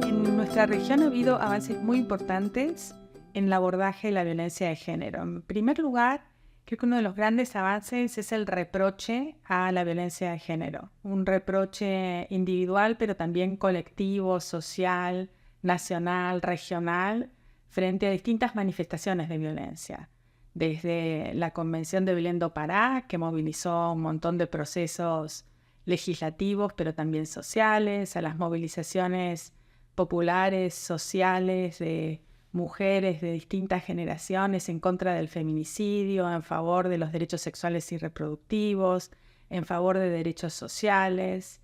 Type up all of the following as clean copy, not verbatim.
En nuestra región ha habido avances muy importantes en el abordaje de la violencia de género. En primer lugar, creo que uno de los grandes avances es el reproche a la violencia de género. Un reproche individual, pero también colectivo, social, nacional, regional, frente a distintas manifestaciones de violencia. Desde la Convención de Belén do Pará, que movilizó un montón de procesos legislativos, pero también sociales, a las movilizaciones populares, sociales, de mujeres de distintas generaciones en contra del feminicidio, en favor de los derechos sexuales y reproductivos, en favor de derechos sociales.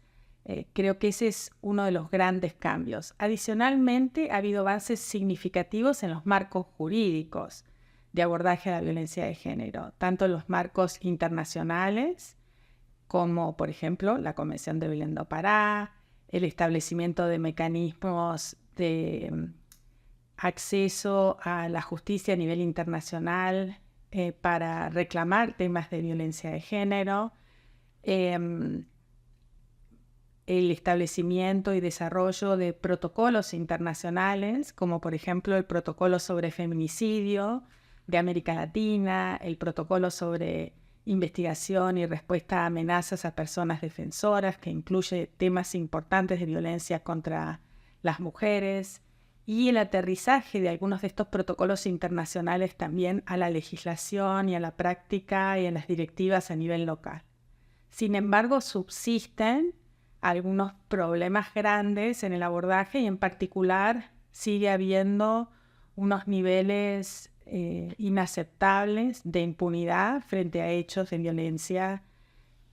Creo que ese es uno de los grandes cambios. Adicionalmente, ha habido avances significativos en los marcos jurídicos de abordaje a la violencia de género, tanto en los marcos internacionales, como por ejemplo la Convención de Belén do Pará, el establecimiento de mecanismos de acceso a la justicia a nivel internacional para reclamar temas de violencia de género, el establecimiento y desarrollo de protocolos internacionales, como por ejemplo el protocolo sobre feminicidio de América Latina, el protocolo sobre investigación y respuesta a amenazas a personas defensoras, que incluye temas importantes de violencia contra las mujeres, y el aterrizaje de algunos de estos protocolos internacionales también a la legislación y a la práctica y a las directivas a nivel local. Sin embargo, subsisten algunos problemas grandes en el abordaje y en particular sigue habiendo unos niveles inaceptables de impunidad frente a hechos de violencia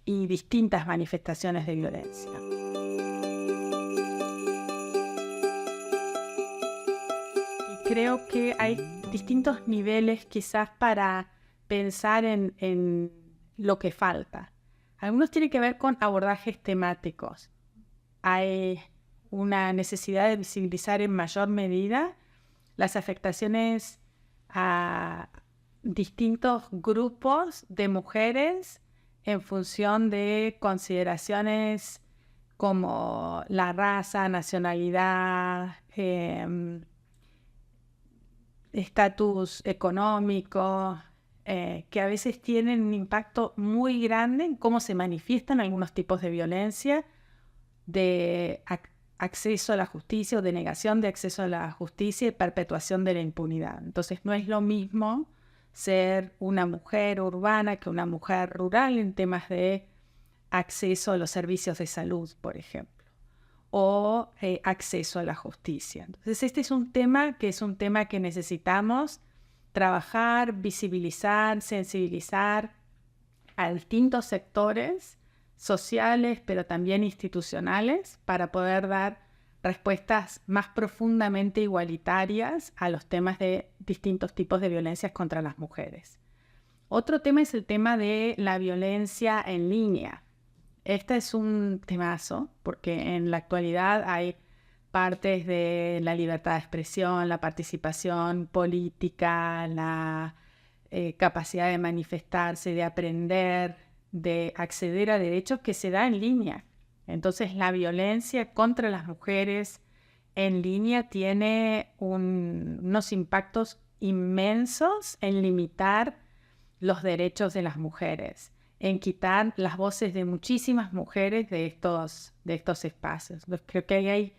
y distintas manifestaciones de violencia. Y creo que hay distintos niveles quizás para pensar en lo que falta. Algunos tienen que ver con abordajes temáticos. Hay una necesidad de visibilizar en mayor medida las afectaciones a distintos grupos de mujeres en función de consideraciones como la raza, nacionalidad, estatus económico, que a veces tienen un impacto muy grande en cómo se manifiestan algunos tipos de violencia, de acceso a la justicia o de negación de acceso a la justicia y perpetuación de la impunidad. Entonces no es lo mismo ser una mujer urbana que una mujer rural en temas de acceso a los servicios de salud, por ejemplo, o acceso a la justicia. Entonces este es un tema que necesitamos trabajar, visibilizar, sensibilizar a distintos sectores sociales, pero también institucionales, para poder dar respuestas más profundamente igualitarias a los temas de distintos tipos de violencias contra las mujeres. Otro tema es el tema de la violencia en línea. Este es un temazo, porque en la actualidad hay partes de la libertad de expresión, la participación política, la capacidad de manifestarse, de aprender, de acceder a derechos que se da en línea. Entonces la violencia contra las mujeres en línea tiene unos impactos inmensos en limitar los derechos de las mujeres, en quitar las voces de muchísimas mujeres de estos espacios. Entonces, creo que ahí hay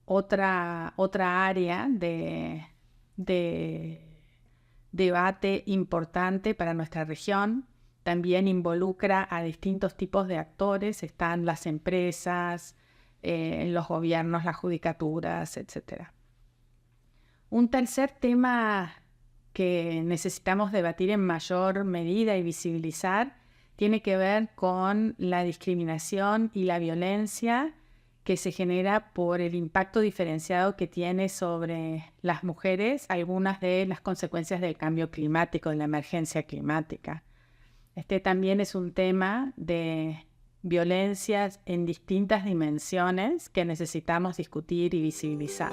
otra área de debate importante para nuestra región. También involucra a distintos tipos de actores, están las empresas, los gobiernos, las judicaturas, etc. Un tercer tema que necesitamos debatir en mayor medida y visibilizar tiene que ver con la discriminación y la violencia que se genera por el impacto diferenciado que tiene sobre las mujeres algunas de las consecuencias del cambio climático, de la emergencia climática. Este también es un tema de violencias en distintas dimensiones que necesitamos discutir y visibilizar.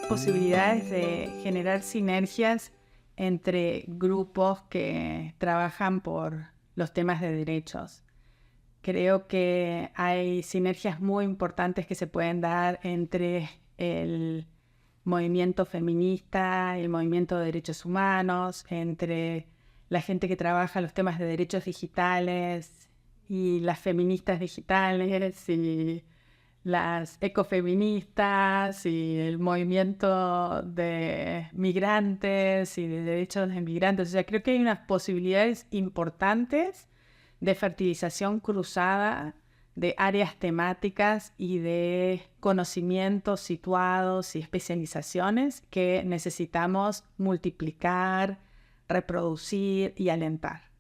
posibilidades de generar sinergias entre grupos que trabajan por los temas de derechos. Creo que hay sinergias muy importantes que se pueden dar entre el movimiento feminista, el movimiento de derechos humanos, entre la gente que trabaja los temas de derechos digitales y las feministas digitales y las ecofeministas y el movimiento de migrantes y de derechos de migrantes. O sea, creo que hay unas posibilidades importantes de fertilización cruzada de áreas temáticas y de conocimientos situados y especializaciones que necesitamos multiplicar, reproducir y alentar.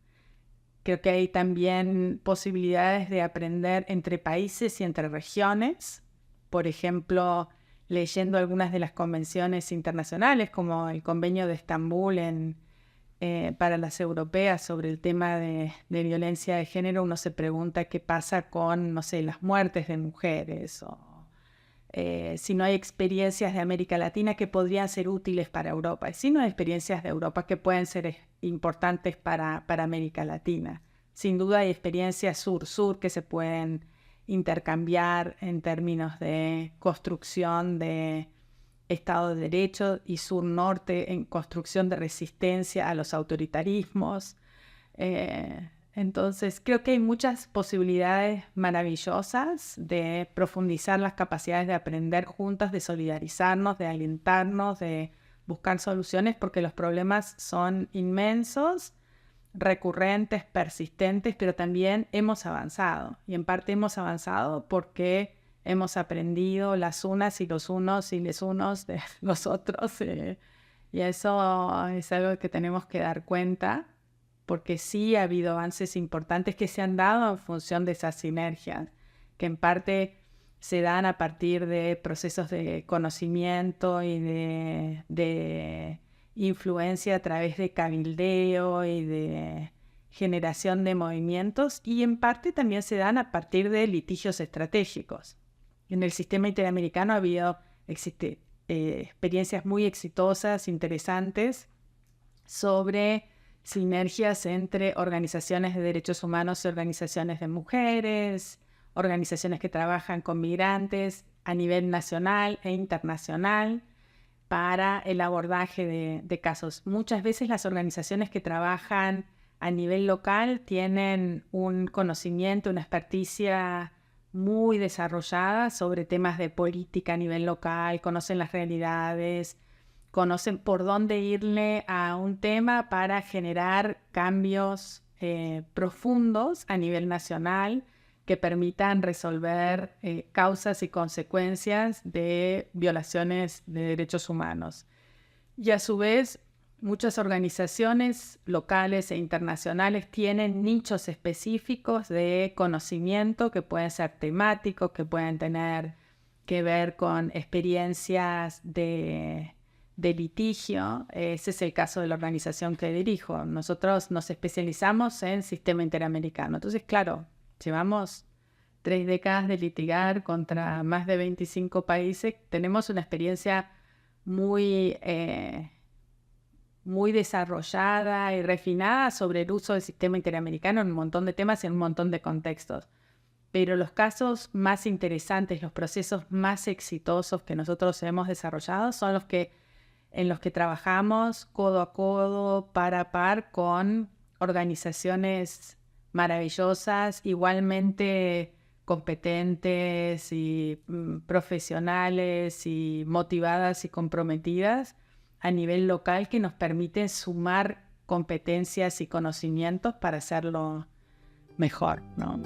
Creo que hay también posibilidades de aprender entre países y entre regiones. Por ejemplo, leyendo algunas de las convenciones internacionales, como el Convenio de Estambul para las europeas sobre el tema de violencia de género, uno se pregunta qué pasa con, no sé, las muertes de mujeres o si no hay experiencias de América Latina que podrían ser útiles para Europa, y si no hay experiencias de Europa que pueden ser importantes para América Latina. Sin duda hay experiencias sur-sur que se pueden intercambiar en términos de construcción de Estado de Derecho y sur-norte en construcción de resistencia a los autoritarismos. Entonces, creo que hay muchas posibilidades maravillosas de profundizar las capacidades de aprender juntas, de solidarizarnos, de alentarnos, de buscar soluciones, porque los problemas son inmensos, recurrentes, persistentes, pero también hemos avanzado. Y en parte hemos avanzado porque hemos aprendido las unas y los unos y les unos de los otros. Y eso es algo que tenemos que dar cuenta, porque sí ha habido avances importantes que se han dado en función de esas sinergias, que en parte se dan a partir de procesos de conocimiento y de influencia a través de cabildeo y de generación de movimientos, y en parte también se dan a partir de litigios estratégicos. En el sistema interamericano ha habido experiencias muy exitosas, interesantes, sobre sinergias entre organizaciones de derechos humanos y organizaciones de mujeres, organizaciones que trabajan con migrantes a nivel nacional e internacional para el abordaje de casos. Muchas veces las organizaciones que trabajan a nivel local tienen un conocimiento, una experticia muy desarrollada sobre temas de política a nivel local, conocen las realidades, conocen por dónde irle a un tema para generar cambios profundos a nivel nacional que permitan resolver causas y consecuencias de violaciones de derechos humanos. Y a su vez, muchas organizaciones locales e internacionales tienen nichos específicos de conocimiento que pueden ser temáticos, que pueden tener que ver con experiencias de litigio. Ese es el caso de la organización que dirijo. Nosotros nos especializamos en sistema interamericano. Entonces, claro, llevamos 3 décadas de litigar contra más de 25 países. Tenemos una experiencia muy desarrollada y refinada sobre el uso del sistema interamericano en un montón de temas y en un montón de contextos. Pero los casos más interesantes, los procesos más exitosos que nosotros hemos desarrollado son en los que trabajamos codo a codo, par a par, con organizaciones maravillosas, igualmente competentes y profesionales y motivadas y comprometidas a nivel local, que nos permiten sumar competencias y conocimientos para hacerlo mejor, ¿no?